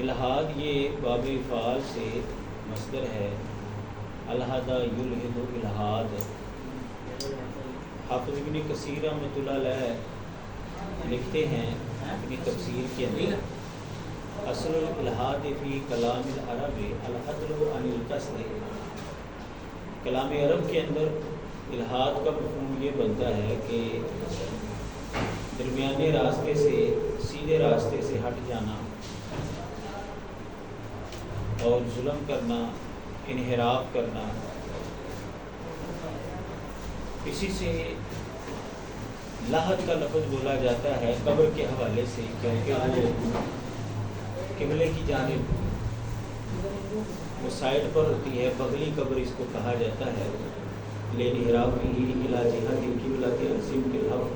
الحاد یہ باب فعال سے مصدر ہے، الحد یلحد الحاد۔ حافظ ابن کثیر رحمۃ اللہ علیہ لکھتے ہیں اپنی تفسیر کے اندر، اصل الالحاد فی کلام العرب العدل عن القصد۔ کلام عرب کے اندر الحاد کا مفہوم یہ بنتا ہے کہ درمیانے راستے سے سیدھے راستے سے ہٹ جانا اور ظلم کرنا، انحراف کرنا۔ اسی سے لحد کا لفظ بولا جاتا ہے قبر کے حوالے سے، کیونکہ وہ قبلے کی جانب وہ سائڈ پر ہوتی ہے، بغلی قبر اس کو کہا جاتا ہے۔ لانحرافہ الی جہت القبلۃ عظیم الحق،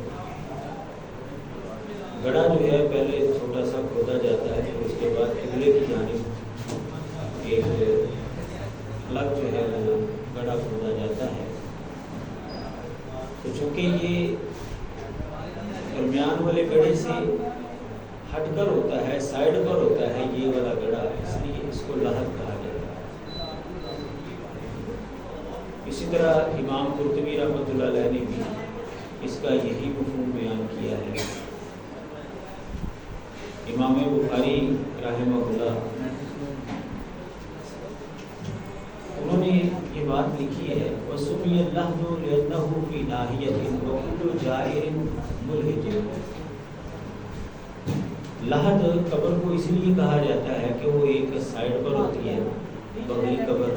گڑھا جو ہے پہلے چھوٹا سا کھودا جاتا ہے، اس کے بعد قبلے کی جانب ایک الگ جو ہے وہ گڑھا کھودا جاتا ہے۔ تو چونکہ یہ درمیان والے گڑھے سے ہٹ کر ہوتا ہے، سائڈ پر ہوتا ہے یہ والا گڑھا، اس لیے اس کو لحد کہا جاتا ہے۔ اسی طرح امام قرطبی رحمۃ اللہ علیہ نے بھی اس کا یہی مفہوم بیان کیا ہے۔ امام بخاری رحمہ اللہ انہوں نے یہ بات لکھی ہے، وَسُمِّيَ اللَّحْدُ لِأَنَّهُ فِي نَاحِيَةٍ وَكُلُّ جَائِرٍ مُلْحِدٍ۔ لحد قبر کو اس لیے کہا جاتا ہے کہ وہ ایک سائڈ پر ہوتی ہے، بغلی قبر،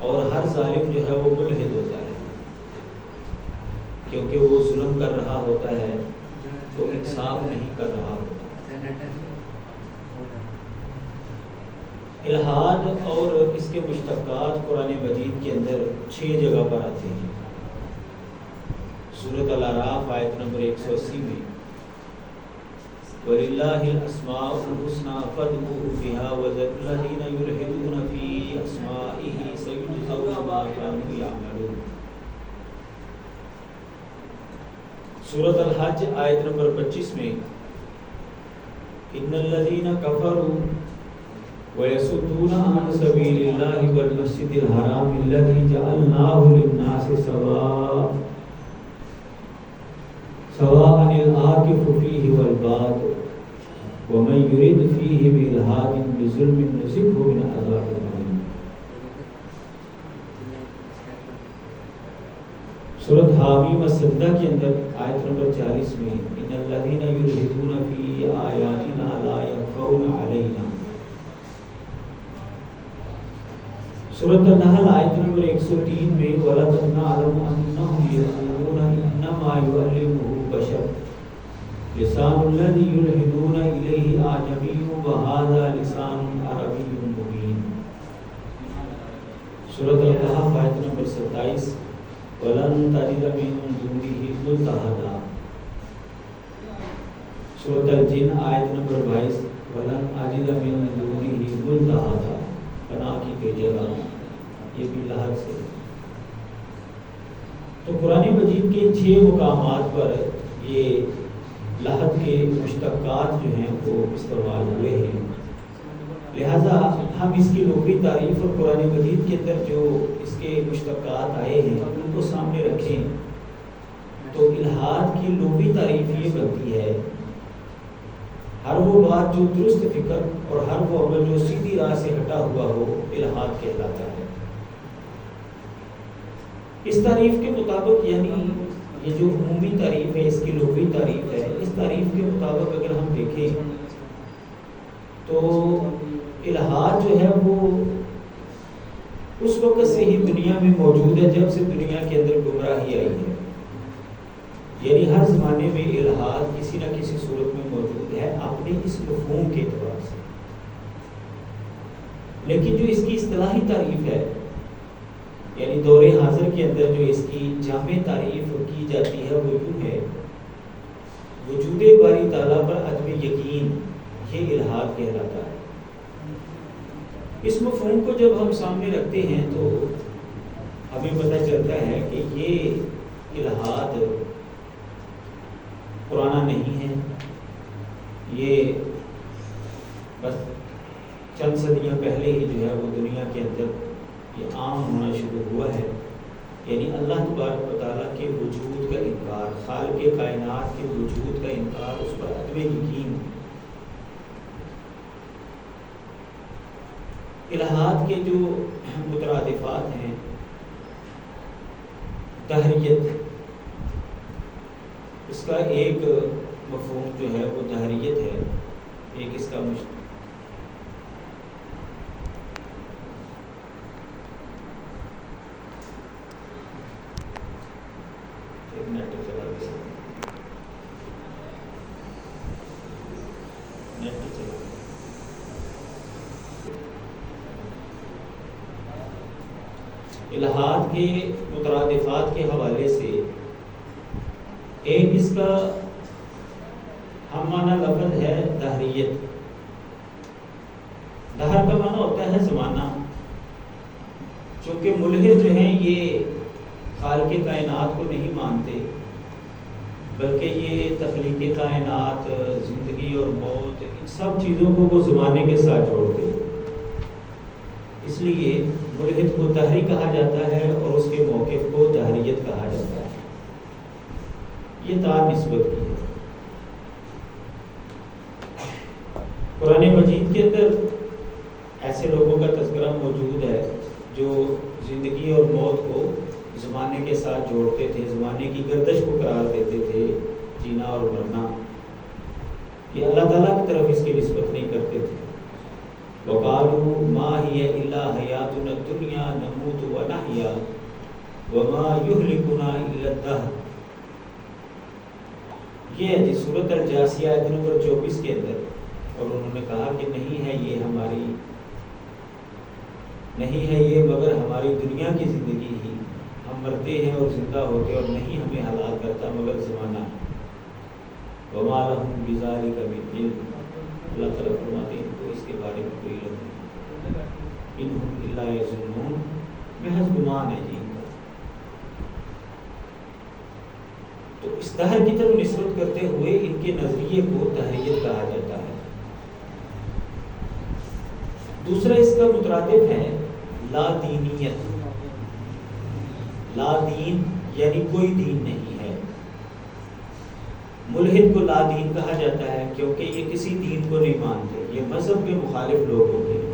اور ہر ظالم جو ہے وہ ملحد ہوتا ہے، کیونکہ وہ ظلم کر رہا ہوتا ہے تو انصاف نہیں کر رہا ہوتا۔ الحاد اور اس کے مشتقات قرآن مجید کے اندر 6 جگہ پر آتے ہیں۔ سورۃ الاعراف آیت نمبر 180 میں وَلِلَّهِ الْأَسْمَاءُ الْحُسْنَىٰ فَادْعُوهُ بِهَا وَذَرُوا الَّذِينَ يُلْحِدُونَ فِي أَسْمَائِهِ سَيُجْزَوْنَ مَا كَانُوا يَعْمَلُونَ۔ سورۃ الحج آیت نمبر 25 میں إِنَّ الَّذِينَ كَفَرُوا وَيَصُدُّونَ عَنْ سَبِيلِ اللَّهِ وَالْمَسْجِدِ الْحَرَامِ الَّذِي جَعَلْنَاهُ لِلنَّاسِ سَوَاءً الْعَاكِفُ فِيهِ وَالْبَادُ وَمَن يُرِدْ فِيهِ بِإِلْحَادٍ بِظُلْمٍ نُذِقْهُ مِنْ عَذَابٍ أَلِيمٍ۔ سورۃ حامیم السجدہ کے اندر آیت نمبر 40 میں إِنَّ الَّذِينَ يُلْحِدُونَ فِي آيَاتِنَا لَا يَخْفَوْنَ عَلَيْنَا۔ سورۃ النحل آیت نمبر 103 میں وَلَقَدْ نَعْلَمُ أَنَّهُمْ يَقُولُونَ إِنَّمَا يُعَلِّمُهُ بَشَرٌ لِسَانُ الَّذِي يُلْحِدُونَ إِلَيْهِ أَعْجَمِيٌّ وَهَٰذَا لِسَانٌ عَرَبِيٌّ مُبِينٌ۔ سورۃ الکہف آیت نمبر 27 وَلَن تَجِدَ مِن دُونِهِ مُلْتَحَدًا۔ سورۃ الجن آیت نمبر 22 وَلَن أَجِدَ مِن دُونِهِ مُلْتَحَدًا، پناہ کی کوئی جگہ، یہ بھی لحد سے۔ تو قرآن مجید کے 6 مقامات پر یہ لحد کے مشتقات جو ہیں وہ استعمال ہوئے ہیں، لہذا ہم اس کی لغوی تعریف اور قرآن مجید کے اندر جو اس کے مشتقات آئے ہیں ان کو سامنے رکھیں تو الحاد کی لغوی تعریف یہ بنتی ہے، ہر وہ بات جو درست فکر اور ہر وہ عمل جو سیدھی راہ سے ہٹا ہوا ہو الحاد کہلاتا ہے۔ اس تعریف کے مطابق، یعنی یہ جو عمومی تعریف ہے اس کی لغوی تعریف ہے، اس تعریف کے مطابق اگر ہم دیکھیں تو الحاد جو ہے وہ اس وقت سے ہی دنیا میں موجود ہے جب سے دنیا کے اندر گمراہی آئی ہے، یعنی ہر زمانے میں الحاد کسی نہ کسی صورت میں موجود ہے اپنے اس مفہوم کے اعتبار سے، لیکن جو اس کی اصطلاحی تعریف ہے، یعنی دور حاضر کے اندر جو اس کی جامع تعریف کی جاتی ہے وہ یوں ہے، وجود باری تعالیٰ پر عدم یقین، یہ الحاد کہلاتا ہے۔ اس مفہوم کو جب ہم سامنے رکھتے ہیں تو ہمیں پتہ چلتا ہے کہ یہ الحاد پرانا نہیں ہے، یہ بس چند صدیاں پہلے ہی جو ہے وہ دنیا کے اندر یہ عام ہونا شروع ہوا ہے، یعنی اللہ تبارک و تعالیٰ کے وجود کا انکار، خالق کائنات کے وجود کا انکار، اس پر عدم یقین۔ الہات کے جو مترادفات ہیں، دہریت، اس کا ایک مفہوم جو ہے وہ دہریت ہے، ایک اس کا الہات کے مترادفات کے حوالے سے ایک اس کا ہم معنی لفظ ہے دہریت۔ دہر کا معنی ہوتا ہے زمانہ، چونکہ ملحد جو ہیں یہ خالق کائنات کو نہیں مانتے، بلکہ یہ تخلیق کائنات، زندگی اور موت، ان سب چیزوں کو وہ زمانے کے ساتھ جوڑتے ہیں۔ اس لیے ملحد کو دہری کہا جاتا ہے اور اس کے موقف کو دہریت کہا جاتا ہے۔ یہ تار نسبت کی ہے۔ قرآن مجید کے اندر ایسے لوگوں کا تذکرہ موجود ہے جو زندگی اور موت کو زمانے کے ساتھ جوڑتے تھے، زمانے کی گردش کو قرار دیتے تھے، جینا اور مرنا۔ یہ اللہ تعالیٰ کی طرف اس کی نسبت نہیں کرتے تھے۔ وَقَالُوا مَا هِيَ إِلَّا حَيَاتُنَا الدُّنْيَا نَمُوتُ وَنَحْيَا وَمَا يُهْلِكُنَا إِلَّا الدَّهْرُ۔ یہ ہے جی سورۃ الجاثیہ آیت نمبر 24 کے اندر، اور انہوں نے کہا کہ نہیں ہے یہ مگر ہماری دنیا کی زندگی ہی، ہم مرتے ہیں اور زندہ ہوتے، اور نہیں ہمیں ہلاک کرتا مگر زمانہ ہے۔ وَمَا لَهُم بِذَلِكَ مِنْ عِلْمٍ، اللہ تعالیٰ فرماتے ہیں ان کو اس کے بارے میں کوئی علم نہیں، اِنْهُمْ إِلَّا يَظُنُّونَ، محض گمان ہے جی ان کا۔ تو اس دہر کی طرف نسبت کرتے ہوئے ان کے نظریے کو دہریت کہا جاتا ہے۔ دوسرا اس کا مترادف ہے لا دینیت۔ لا دین یعنی کوئی دین نہیں ہے۔ ملحد کو لا دین کہا جاتا ہے کیونکہ یہ کسی دین کو نہیں مانتے، یہ مذہب کے مخالف لوگ ہوتے ہیں۔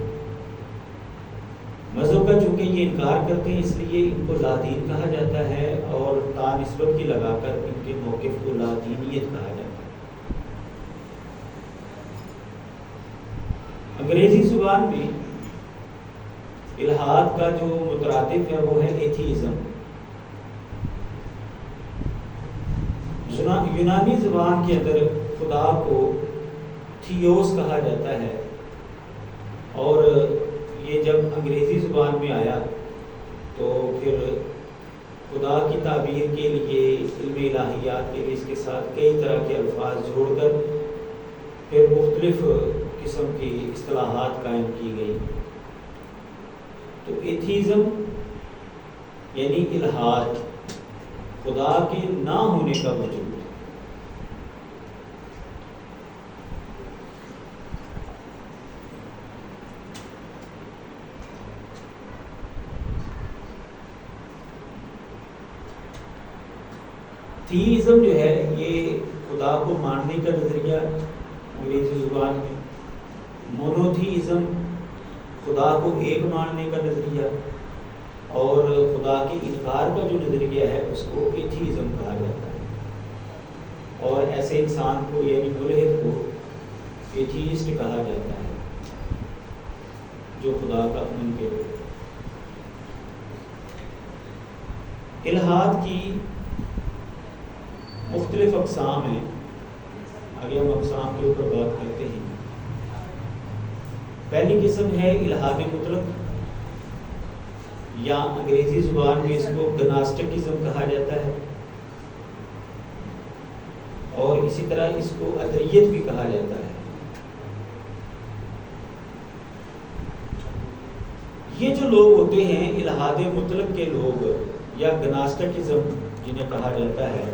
مذہب کا چونکہ یہ انکار کرتے ہیں، اس لیے ان کو لا دین کہا جاتا ہے، اور تا نسبت کی لگا کر ان کے موقف کو لا دینیت کہا جاتا ہے۔ انگریزی زبان میں الہات کا جو مترادف ہے وہ ہے ایتھیزم۔ یونانی زبان کے اندر خدا کو تھیوس کہا جاتا ہے، اور یہ جب انگریزی زبان میں آیا تو پھر خدا کی تعبیر کے لیے، علم الہیات کے لیے اس کے ساتھ کئی طرح کے الفاظ جوڑ کر پھر مختلف قسم کی اصطلاحات قائم کی گئی۔ تو ایتھیزم یعنی الہات، خدا کے نہ ہونے کا وجود۔ تھیزم جو ہے یہ خدا کو ماننے کا نظریہ انگریزی زبان میں، مونوتھیزم خدا کو ایک ماننے کا نظریہ، اور خدا کے انکار کا جو نظریہ ہے اس کو ایتھیزم کہا جاتا ہے، اور ایسے انسان کو یعنی ملحد کو ایتھیسٹ کہا جاتا ہے جو خدا کا منکر ہو۔ الہات کی مختلف اقسام ہیں، آگے ہم اقسام کے اوپر بات کرتے ہیں۔ پہلی قسم ہے الہاد مطلق، یا انگریزی زبان میں اس کو گناسٹکزم کہا جاتا ہے، اور اسی طرح اس کو ادریت بھی کہا جاتا ہے۔ یہ جو لوگ ہوتے ہیں الہاد مطلق کے لوگ، یا گناسٹکزم جنہیں کہا جاتا ہے،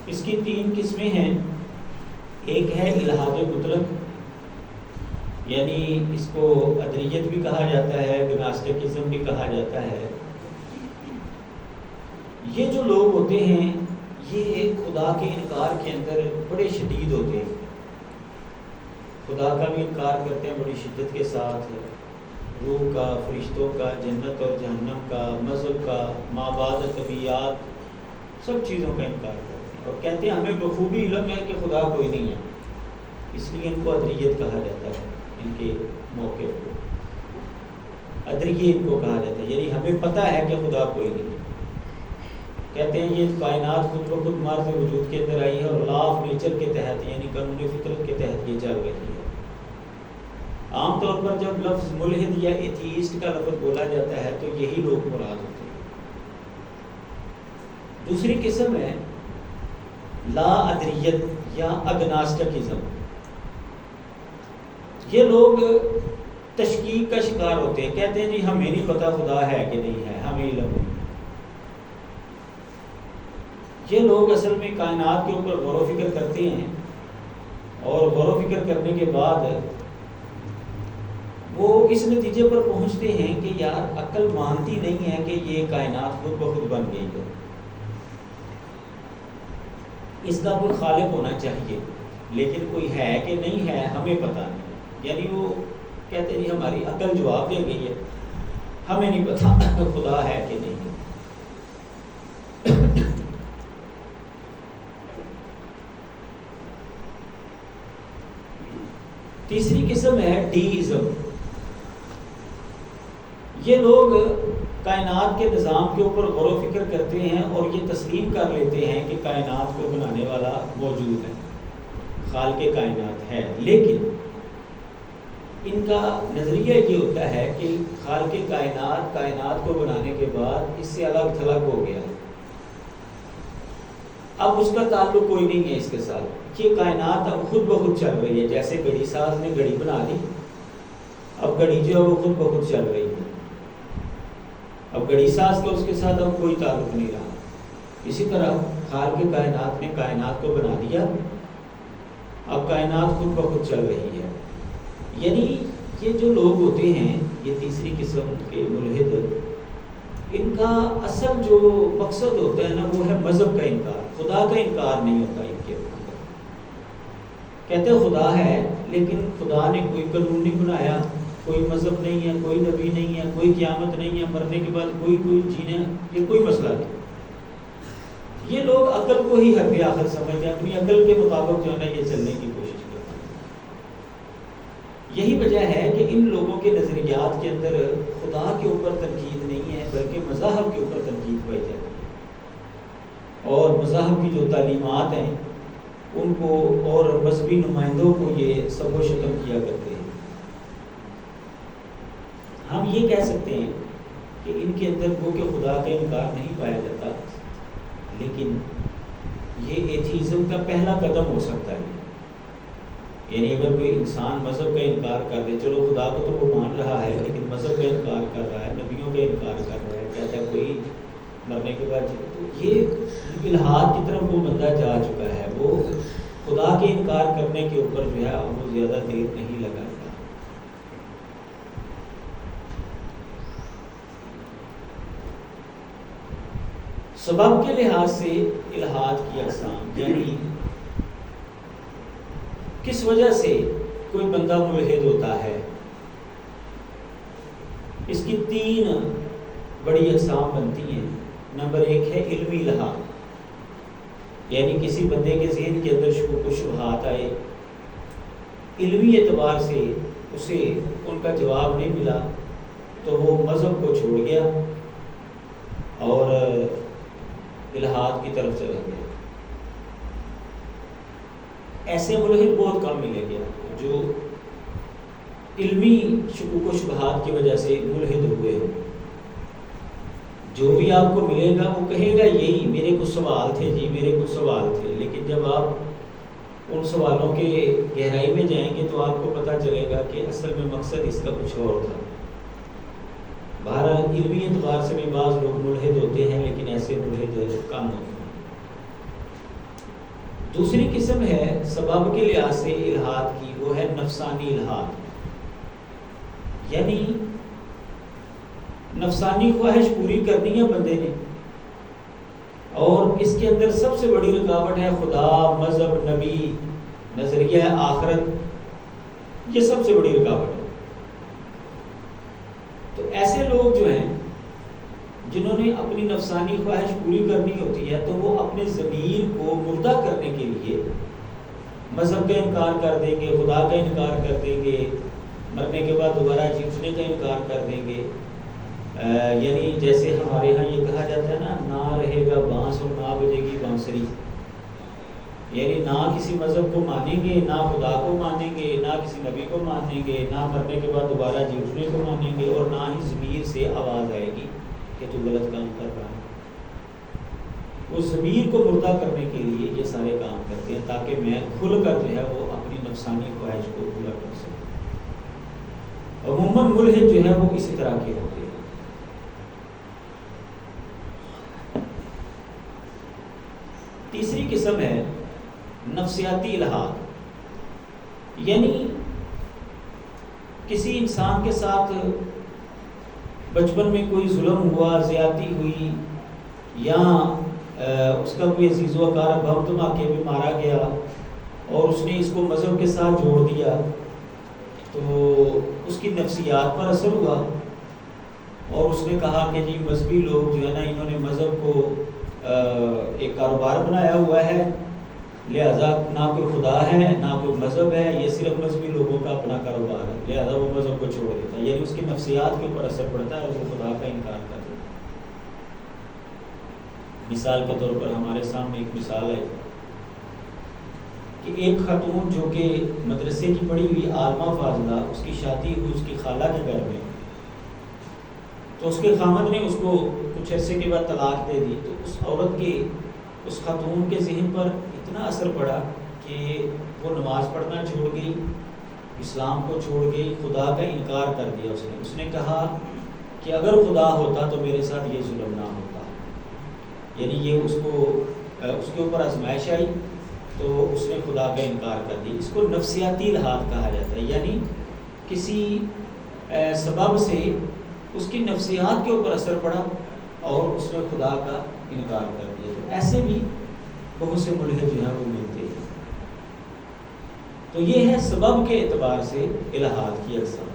اس کی 3 قسمیں ہیں. ایک ہے الحاد مطلق، یعنی اس کو ادریت بھی کہا جاتا ہے، گناسٹکزم بھی کہا جاتا ہے. یہ جو لوگ ہوتے ہیں یہ خدا کے انکار کے اندر بڑے شدید ہوتے ہیں، خدا کا بھی انکار کرتے ہیں بڑی شدت کے ساتھ، روح کا، فرشتوں کا، جنت اور جہنم کا، مذہب کا، ما بعد طبیعت، سب چیزوں کا انکار کرتے ہیں اور کہتے ہیں ہمیں بخوبی علم ہے کہ خدا کوئی نہیں ہے. اس لیے ان کو ادریت کہا جاتا ہے. ان کے موقع کو ادریت ان کو کہا جاتا ہے، یعنی ہمیں پتہ ہے کہ خدا کوئی نہیں ہے. کہتے ہیں یہ کائنات خود بخود مرض وجود کے اندر آئی ہے اور لا آف نیچر کے تحت، یعنی قانون فطرت کے تحت یہ چل رہی ہے. عام طور پر جب لفظ ملحد یا ایتھیسٹ کا لفظ بولا جاتا ہے تو یہی لوگ مراد ہوتے ہیں. دوسری قسم ہے لا ادریت یا اگناسٹکزم. یہ لوگ تشکیک کا شکار ہوتے ہیں، کہتے ہیں جی ہمیں نہیں پتا خدا ہے کہ نہیں ہے، ہمیں علم نہیں. یہ لوگ اصل میں کائنات کے اوپر غور و فکر کرتے ہیں اور غور و فکر کرنے کے بعد وہ اس نتیجے پر پہنچتے ہیں کہ یار عقل مانتی نہیں ہے کہ یہ کائنات خود بخود بن گئی ہے، اس کا کوئی خالق ہونا چاہیے، لیکن کوئی ہے کہ نہیں ہے ہمیں پتہ نہیں. یعنی وہ کہتے ہیں ہماری عقل جواب دے گئی ہے، ہمیں نہیں پتہ خدا ہے کہ نہیں. تیسری قسم ہے ڈیزم. یہ لوگ کائنات کے نظام کے اوپر غور و فکر کرتے ہیں اور یہ تسلیم کر لیتے ہیں کہ کائنات کو بنانے والا موجود ہے، خالق کائنات ہے، لیکن ان کا نظریہ یہ ہوتا ہے کہ خالق کائنات کو بنانے کے بعد اس سے الگ تھلگ ہو گیا، اب اس کا تعلق کوئی نہیں ہے اس کے ساتھ. یہ کائنات اب خود بخود چل رہی ہے، جیسے گھڑی ساز نے گھڑی بنا دی، اب گھڑی جو ہے وہ خود بخود چل رہی ہے، اب گھڑی ساز کا اس کے ساتھ اب کوئی تعلق نہیں رہا. اسی طرح خالق کائنات نے کائنات کو بنا دیا، اب کائنات خود بخود چل رہی ہے. یعنی یہ جو لوگ ہوتے ہیں یہ تیسری قسم کے ملحد، ان کا اصل جو مقصد ہوتا ہے نا وہ ہے مذہب کا انکار، خدا کا انکار نہیں ہوتا ان کے اندر. کہتے ہیں خدا ہے لیکن خدا نے کوئی قانون نہیں بنایا، کوئی مذہب نہیں ہے، کوئی نبی نہیں ہے، کوئی قیامت نہیں ہے، مرنے کے بعد کوئی جینا، یہ کوئی مسئلہ نہیں. یہ لوگ عقل کو ہی حد آخر سمجھتے ہیں، اپنی عقل کے مطابق جو ہے نا یہ چلنے کی کوشش کرتے ہیں. یہی وجہ ہے کہ ان لوگوں کے نظریات کے اندر خدا کے اوپر تنقید نہیں ہے بلکہ مذاہب کے اوپر تنقید پائی جاتی ہے، اور مذاہب کی جو تعلیمات ہیں ان کو اور مذہبی نمائندوں کو یہ سب و شتم کیا کرتے ہیں. ہم یہ کہہ سکتے ہیں کہ ان کے اندر وہ کہ خدا کا انکار نہیں پایا جاتا، لیکن یہ ایتھیزم کا پہلا قدم ہو سکتا ہے. یعنی اگر کوئی انسان مذہب کا انکار کر دے، چلو خدا کو تو وہ مان رہا ہے لیکن مذہب کا انکار کر رہا ہے، نبیوں کا انکار کر رہا ہے، کہتا ہے کوئی مرنے کے بعد، تو یہ الحاد کی طرف وہ بندہ جا چکا ہے. وہ خدا کے انکار کرنے کے اوپر جو ہے وہ زیادہ دیر نہیں لگا. سبب کے لحاظ سے الحاد کی اقسام، یعنی کس وجہ سے کوئی بندہ ملحد ہوتا ہے، اس کی 3 بڑی اقسام بنتی ہیں. نمبر 1 ہے علمی الحاد، یعنی کسی بندے کے ذہن کے اندر شکوک و شبہات آئے، علمی اعتبار سے اسے ان کا جواب نہیں ملا تو وہ مذہب کو چھوڑ گیا اور الحاد کی طرف چلا گیا. ایسے ملحد بہت کم ملیں گے جو علمی شکوک و شبہات کی وجہ سے ملحد ہوئے ہوں. جو بھی آپ کو ملے گا وہ کہے گا یہی میرے کچھ سوال تھے جی، میرے کچھ سوال تھے، لیکن جب آپ ان سوالوں کے گہرائی میں جائیں گے تو آپ کو پتہ چلے گا کہ اصل میں مقصد اس کا کچھ اور تھا. بہرحال علمی اعتبار سے بھی بعض لوگ ملحد ہوتے ہیں لیکن ایسے ملحد کم ہوتے ہیں. دوسری قسم ہے سبب کے لحاظ سے الہاد کی، وہ ہے نفسانی الہاد، یعنی نفسانی خواہش پوری کرنی ہے بندے نے، اور اس کے اندر سب سے بڑی رکاوٹ ہے خدا، مذہب، نبی، نظریہ آخرت، یہ سب سے بڑی رکاوٹ ہے۔ تو ایسے لوگ جو ہیں جنہوں نے اپنی نفسانی خواہش پوری کرنی ہوتی ہے، تو وہ اپنے ضمیر کو مردہ کرنے کے لیے مذہب کا انکار کر دیں گے، خدا کا انکار کر دیں گے، مرنے کے بعد دوبارہ جی اٹھنے کا انکار کر دیں گے۔ یعنی جیسے ہمارے ہاں یہ کہا جاتا ہے نا، نہ رہے گا بانس اور نہ بجے گی بانسری، یعنی نہ کسی مذہب کو مانیں گے، نہ خدا کو مانیں گے، نہ کسی نبی کو مانیں گے، نہ مرنے کے بعد دوبارہ جی اٹھنے کو مانیں گے، اور نہ ہی ضمیر سے آواز آئے گی کہ تو غلط کام کر رہا ہے۔ وہ ضمیر کو مردہ کرنے کے لیے یہ سارے کام کرتے ہیں تاکہ میں کھل کر جو ہے وہ اپنی نفسانی خواہش کو پورا کر سکوں۔ عموماً ملحد جو ہے وہ اسی طرح کے ہوتے ہیں۔ تیسری قسم ہے نفسیاتی الہاد، یعنی کسی انسان کے ساتھ بچپن میں کوئی ظلم ہوا، زیادتی ہوئی، یا اس کا کوئی عزیز و اقارب بم دھماکے میں مارا گیا اور اس نے اس کو مذہب کے ساتھ جوڑ دیا، تو اس کی نفسیات پر اثر ہوا، اور اس نے کہا کہ جی مذہبی لوگ جو ہے نا، انہوں نے مذہب کو ایک کاروبار بنایا ہوا ہے، لہذا نہ کوئی خدا ہے نہ کوئی مذہب ہے، یہ صرف مذہبی لوگوں کا اپنا کاروبار ہے، لہذا وہ مذہب کو چھوڑ دیتا ہے، یعنی اس کی نفسیات کے اوپر اثر پڑتا ہے اور وہ خدا کا انکار کر دیتا ہے۔ مثال کے طور پر ہمارے سامنے ایک مثال ہے کہ ایک خاتون جو کہ مدرسے کی پڑھی ہوئی عالمہ فاضلہ، اس کی شادی ہوئی اس کی خالہ کے گھر میں، تو اس کے خامد نے اس کو کچھ عرصے کے بعد طلاق دے دی، تو اس عورت کے، اس خاتون کے ذہن پر اتنا اثر پڑا کہ وہ نماز پڑھنا چھوڑ گئی، اسلام کو چھوڑ گئی، خدا کا انکار کر دیا۔ اس نے کہا کہ اگر خدا ہوتا تو میرے ساتھ یہ ظلم نہ ہوتا، یعنی یہ اس کے اوپر آزمائش آئی تو اس نے خدا کا انکار کر دیا۔ اس کو نفسیاتی الہاد کہا جاتا ہے، یعنی کسی سبب سے اس کی نفسیات کے اوپر اثر پڑا اور اس نے خدا کا انکار کر دیا۔ تو ایسے بھی بہت سے ملحد جو ہیں وہ ملتے ہیں۔ تو یہ ہے سبب کے اعتبار سے الہاد کی اقسام۔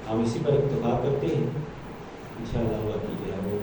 ہم اسی پر اتفاق کرتے ہیں، انشاءاللہ باقی جو ہے وہ